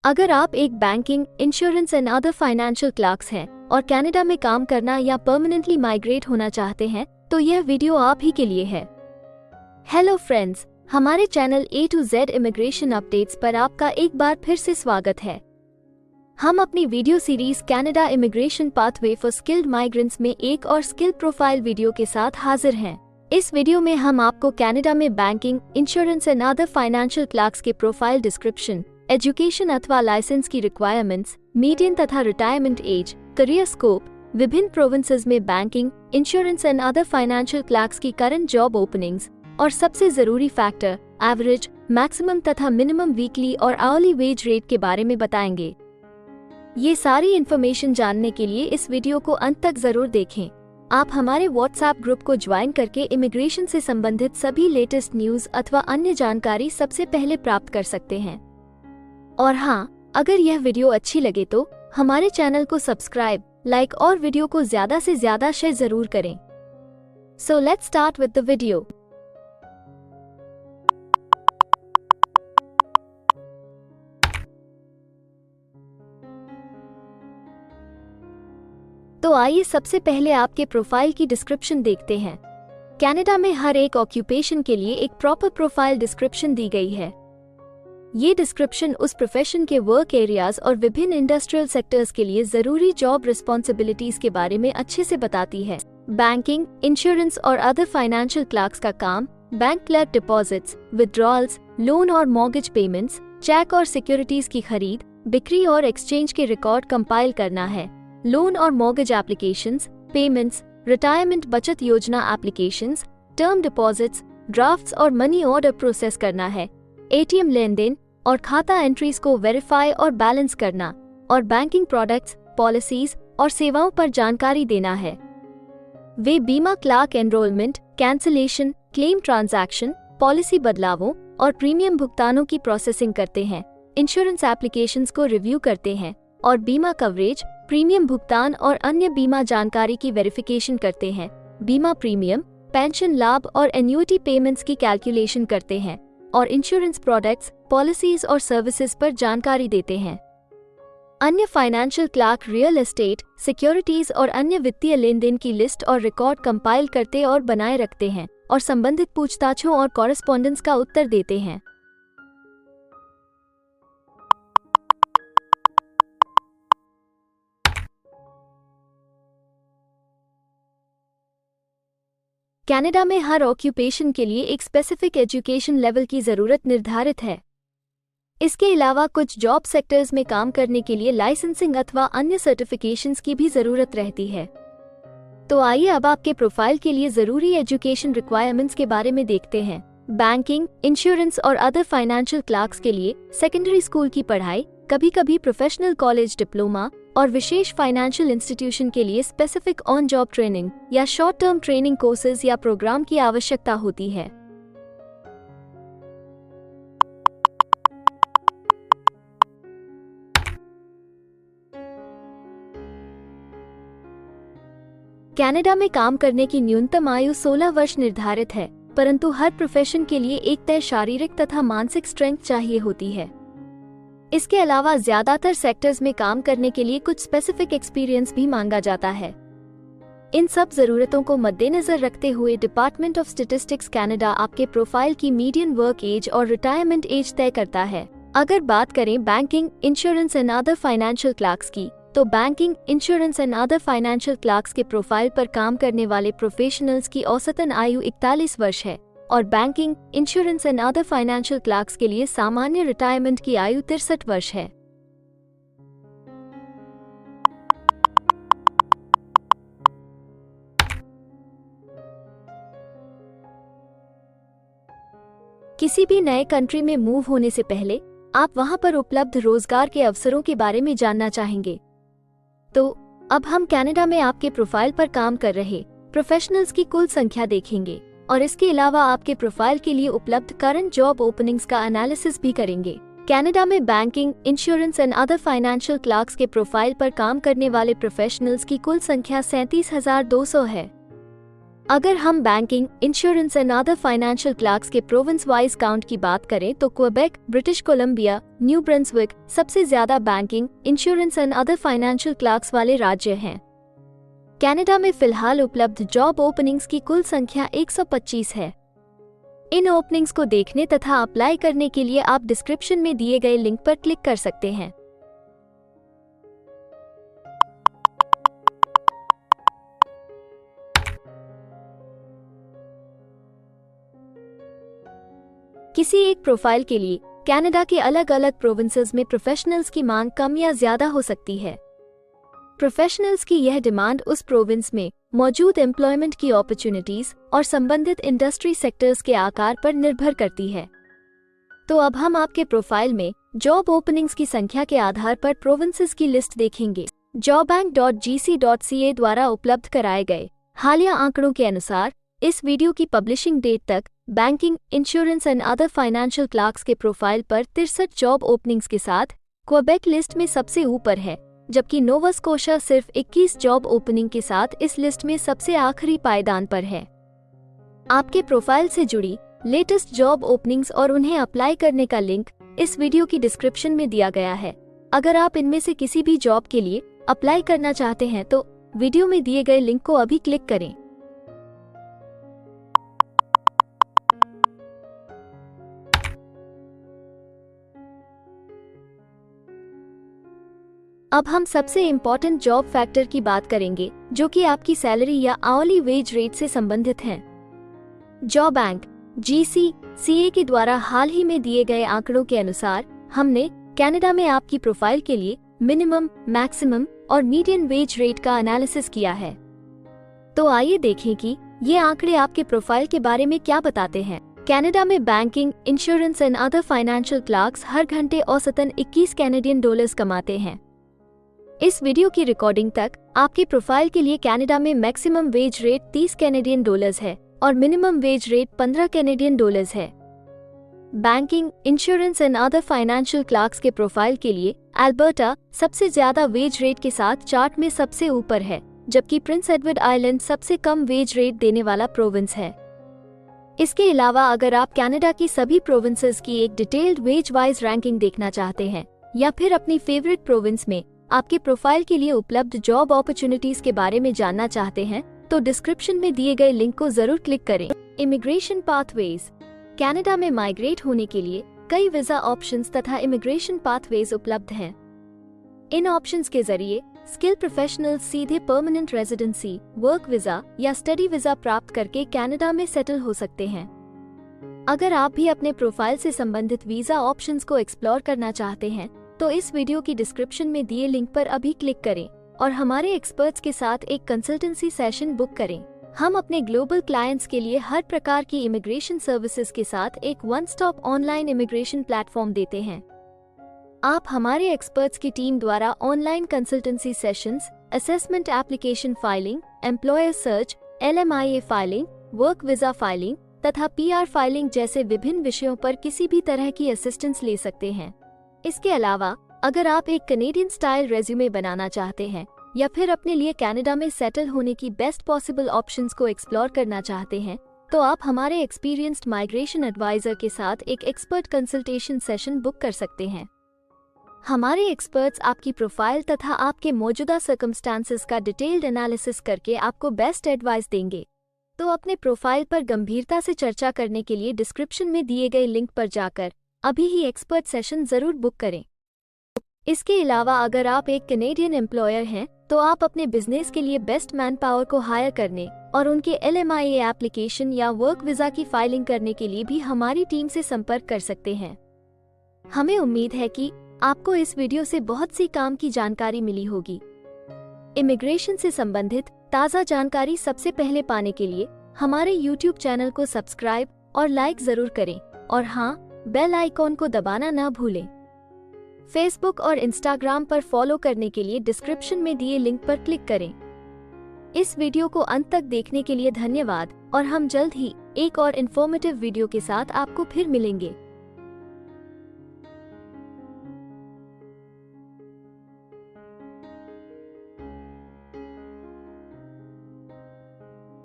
अगर आप एक banking, insurance and other financial clerks हैं और कनाडा में काम करना या परमानेंटली माइग्रेट होना चाहते हैं तो यह वीडियो आप ही के लिए है। हेलो फ्रेंड्स, हमारे channel A to Z immigration updates पर आपका एक बार फिर से स्वागत है। हम अपनी video series Canada immigration pathway for skilled migrants में एक और स्किल प्रोफाइल वीडियो के साथ हाजिर हैं। इस वीडियो में हम आपको कनाडा में banking, insurance and other financial clerks के प्रोफाइल डिस्क्रिप्शन, एजुकेशन अथवा लाइसेंस की रिक्वायरमेंट्स, मीडियन तथा रिटायरमेंट एज, करियर स्कोप, विभिन्न प्रोविंसेस में banking, insurance and other financial clerks की करंट जॉब ओपनिंग्स और सबसे जरूरी फैक्टर एवरेज, मैक्सिमम तथा मिनिमम वीकली और आवरली वेज रेट के बारे में बताएंगे। ये सारी इन्फॉर्मेशन जानने के लिए इस वीडियो को अंत तक जरूर देखें। आप हमारे व्हाट्सएप ग्रुप को ज्वाइन करके इमिग्रेशन से संबंधित सभी लेटेस्ट न्यूज अथवा अन्य जानकारी सबसे पहले प्राप्त कर सकते हैं। और हाँ, अगर यह वीडियो अच्छी लगे तो हमारे चैनल को सब्सक्राइब, लाइक और वीडियो को ज्यादा से ज्यादा शेयर जरूर करें। So let's start with the video. तो आइए सबसे पहले आपके प्रोफाइल की डिस्क्रिप्शन देखते हैं। कनाडा में हर एक ऑक्यूपेशन के लिए एक प्रॉपर प्रोफाइल डिस्क्रिप्शन दी गई है। ये डिस्क्रिप्शन उस प्रोफेशन के वर्क एरियाज और विभिन्न इंडस्ट्रियल सेक्टर्स के लिए जरूरी जॉब रिस्पॉन्सिबिलिटीज के बारे में अच्छे से बताती है। बैंकिंग, इंश्योरेंस और अदर फाइनेंशियल क्लर्क्स का काम bank clerk deposits, withdrawals, loan और मॉर्गेज पेमेंट्स, चेक और सिक्योरिटीज की खरीद, बिक्री और एक्सचेंज के रिकॉर्ड कंपाइल करना है। लोन और मॉर्गेज एप्लीकेशंस, पेमेंट्स, रिटायरमेंट बचत योजना एप्लीकेशंस, टर्म डिपॉजिट्स, ड्राफ्ट्स और मनी ऑर्डर प्रोसेस करना है। एटीएम लेन देन और खाता एंट्रीज को वेरीफाई और बैलेंस करना और बैंकिंग प्रोडक्ट्स, पॉलिसीज और सेवाओं पर जानकारी देना है। वे बीमा clerk enrolment, cancellation, claim transaction, policy बदलावों और प्रीमियम भुगतानों की प्रोसेसिंग करते हैं। इंश्योरेंस एप्लीकेशंस को रिव्यू करते हैं और बीमा कवरेज, प्रीमियम भुगतान और अन्य बीमा जानकारी की वेरिफिकेशन करते हैं। बीमा प्रीमियम, पेंशन लाभ और एन्युटी पेमेंट्स की कैलकुलेशन करते हैं और इंश्योरेंस प्रोडक्ट्स, पॉलिसीज और सर्विसेज पर जानकारी देते हैं। अन्य financial clerk real estate, securities और अन्य वित्तीय लेन देन की लिस्ट और रिकॉर्ड कंपाइल करते और बनाए रखते हैं और संबंधित पूछताछों और कॉरेस्पॉन्डेंस का उत्तर देते हैं। कनाडा में हर ऑक्यूपेशन के लिए एक स्पेसिफिक एजुकेशन लेवल की जरूरत निर्धारित है। इसके अलावा कुछ जॉब सेक्टर्स में काम करने के लिए लाइसेंसिंग अथवा अन्य सर्टिफिकेशंस की भी जरूरत रहती है। तो आइए अब आपके प्रोफाइल के लिए जरूरी एजुकेशन रिक्वायरमेंट्स के बारे में देखते हैं। बैंकिंग, इंश्योरेंस और अदर फाइनेंशियल क्लर्क्स के लिए सेकेंडरी स्कूल की पढ़ाई, कभी कभी प्रोफेशनल कॉलेज डिप्लोमा और विशेष फाइनेंशियल इंस्टीट्यूशन के लिए स्पेसिफिक ऑन जॉब ट्रेनिंग या शॉर्ट टर्म ट्रेनिंग कोर्सेज या प्रोग्राम की आवश्यकता होती है। कनाडा में काम करने की न्यूनतम आयु 16 वर्ष निर्धारित है, परंतु हर प्रोफेशन के लिए एक तय शारीरिक तथा मानसिक स्ट्रेंथ चाहिए होती है। इसके अलावा ज्यादातर सेक्टर्स में काम करने के लिए कुछ स्पेसिफिक एक्सपीरियंस भी मांगा जाता है। इन सब जरूरतों को मद्देनजर रखते हुए डिपार्टमेंट ऑफ स्टैटिस्टिक्स कनाडा आपके प्रोफाइल की मीडियन वर्क एज और रिटायरमेंट एज तय करता है। अगर बात करें banking, insurance and other financial clerks की, तो banking, insurance and other financial clerks के प्रोफाइल पर काम करने वाले प्रोफेशनल्स की औसतन आयु 41 वर्ष है और banking, insurance and other financial clerks के लिए सामान्य रिटायरमेंट की आयु 63 वर्ष है। किसी भी नए कंट्री में मूव होने से पहले आप वहां पर उपलब्ध रोजगार के अवसरों के बारे में जानना चाहेंगे। तो अब हम कनाडा में आपके प्रोफाइल पर काम कर रहे प्रोफेशनल्स की कुल संख्या देखेंगे और इसके अलावा आपके प्रोफाइल के लिए उपलब्ध करंट जॉब ओपनिंग्स का एनालिसिस भी करेंगे। कनाडा में banking, insurance and other financial clerks के प्रोफाइल पर काम करने वाले प्रोफेशनल्स की कुल संख्या 37,200 है। अगर हम banking, insurance and other financial clerks के प्रोविंस वाइज काउंट की बात करें तो Quebec, British Columbia, new Brunswick सबसे ज्यादा banking, insurance and other financial clerks वाले राज्य हैं। कनाडा में फिलहाल उपलब्ध जॉब ओपनिंग्स की कुल संख्या 125 है। इन ओपनिंग्स को देखने तथा अप्लाई करने के लिए आप डिस्क्रिप्शन में दिए गए लिंक पर क्लिक कर सकते हैं। किसी एक प्रोफाइल के लिए कनाडा के अलग अलग प्रोविंसेस में प्रोफेशनल्स की मांग कम या ज्यादा हो सकती है। प्रोफेशनल्स की यह डिमांड उस प्रोविंस में मौजूद एम्प्लॉयमेंट की अपॉर्चुनिटीज और संबंधित इंडस्ट्री सेक्टर्स के आकार पर निर्भर करती है। तो अब हम आपके प्रोफाइल में जॉब ओपनिंग्स की संख्या के आधार पर प्रोविंसेस की लिस्ट देखेंगे। jobbank.gc.ca द्वारा उपलब्ध कराए गए हालिया आंकड़ों के अनुसार इस वीडियो की पब्लिशिंग डेट तक banking, insurance and other financial clerks के प्रोफाइल पर 63 जॉब ओपनिंग्स के साथ क्वेबेक लिस्ट में सबसे ऊपर है, जबकि नोवा स्कोशा सिर्फ 21 जॉब ओपनिंग के साथ इस लिस्ट में सबसे आखिरी पायदान पर है। आपके प्रोफाइल से जुड़ी लेटेस्ट जॉब ओपनिंग्स और उन्हें अप्लाई करने का लिंक इस वीडियो की डिस्क्रिप्शन में दिया गया है। अगर आप इनमें से किसी भी जॉब के लिए अप्लाई करना चाहते हैं तो वीडियो में दिए गए लिंक को अभी क्लिक करें। अब हम सबसे इम्पोर्टेंट जॉब फैक्टर की बात करेंगे, जो कि आपकी सैलरी या आवली वेज रेट से संबंधित हैं। जॉबबैंक GC.ca के द्वारा हाल ही में दिए गए आंकड़ों के अनुसार हमने कनाडा में आपकी प्रोफाइल के लिए मिनिमम, मैक्सिमम और मीडियन वेज रेट का एनालिसिस किया है। तो आइए देखें कि ये आंकड़े आपके प्रोफाइल के बारे में क्या बताते हैं। कनाडा में banking, insurance and other financial clerks हर घंटे औसतन 21 कैनेडियन डॉलर्स कमाते हैं। इस वीडियो की रिकॉर्डिंग तक आपके प्रोफाइल के लिए कनाडा में maximum wage rate 30 Canadian dollars है और minimum wage rate 15 Canadian dollars है। Banking, insurance and other financial clerks के प्रोफाइल के लिए अल्बर्टा सबसे ज्यादा वेज रेट के साथ चार्ट में सबसे ऊपर है, जबकि प्रिंस एडवर्ड आइलैंड सबसे कम वेज रेट देने वाला प्रोविंस है। इसके अलावा अगर आप कनाडा की सभी प्रोविंसेस की एक डिटेल्ड वेज वाइज रैंकिंग देखना चाहते हैं या फिर अपनी फेवरेट प्रोविंस में आपके प्रोफाइल के लिए उपलब्ध जॉब अपॉर्चुनिटीज के बारे में जानना चाहते हैं तो डिस्क्रिप्शन में दिए गए लिंक को जरूर क्लिक करें। Immigration pathways. कनाडा में माइग्रेट होने के लिए कई वीजा ऑप्शंस तथा इमिग्रेशन पाथवेज उपलब्ध हैं। इन ऑप्शंस के जरिए स्किल प्रोफेशनल्स सीधे परमानेंट रेजिडेंसी, वर्क वीजा या स्टडी वीजा प्राप्त करके कनाडा में सेटल हो सकते हैं। अगर आप भी अपने प्रोफाइल से संबंधित वीजा ऑप्शंस को एक्सप्लोर करना चाहते हैं तो इस वीडियो की डिस्क्रिप्शन में दिए लिंक पर अभी क्लिक करें और हमारे एक्सपर्ट्स के साथ एक कंसल्टेंसी सेशन बुक करें। हम अपने ग्लोबल क्लाइंट्स के लिए हर प्रकार की इमिग्रेशन सर्विसेज के साथ एक one stop online immigration platform देते हैं। आप हमारे एक्सपर्ट्स की टीम द्वारा online consultancy sessions, assessment application filing, employer search, LMIA filing, work visa filing तथा PR फाइलिंग जैसे विभिन्न विषयों पर किसी भी तरह की असिस्टेंस ले सकते हैं। इसके अलावा अगर आप एक कनेडियन स्टाइल रेज्यूमे बनाना चाहते हैं या फिर अपने लिए कनाडा में सेटल होने की बेस्ट पॉसिबल ऑप्शंस को एक्सप्लोर करना चाहते हैं तो आप हमारे एक्सपीरियंस्ड माइग्रेशन एडवाइजर के साथ एक एक्सपर्ट कंसल्टेशन सेशन बुक कर सकते हैं। हमारे एक्सपर्ट्स आपकी प्रोफाइल तथा आपके मौजूदा सर्कमस्टांसेस का डिटेल्ड एनालिसिस करके आपको बेस्ट एडवाइस देंगे। तो अपने प्रोफाइल पर गंभीरता से चर्चा करने के लिए डिस्क्रिप्शन में दिए गए लिंक पर जाकर अभी ही एक्सपर्ट सेशन जरूर बुक करें। इसके अलावा अगर आप एक कनेडियन एम्प्लॉयर हैं तो आप अपने बिजनेस के लिए बेस्ट मैन पावर को हायर करने और उनके LMIA एप्लीकेशन या वर्क वीजा की फाइलिंग करने के लिए भी हमारी टीम से संपर्क कर सकते हैं। हमें उम्मीद है कि आपको इस वीडियो से बहुत सी काम की जानकारी मिली होगी। इमिग्रेशन से संबंधित ताज़ा जानकारी सबसे पहले पाने के लिए हमारे YouTube चैनल को सब्सक्राइब और लाइक जरूर करें और हाँ, बेल आइकॉन को दबाना ना भूलें। फेसबुक और इंस्टाग्राम पर फॉलो करने के लिए डिस्क्रिप्शन में दिए लिंक पर क्लिक करें। इस वीडियो को अंत तक देखने के लिए धन्यवाद और हम जल्द ही एक और इन्फॉर्मेटिव वीडियो के साथ आपको फिर मिलेंगे।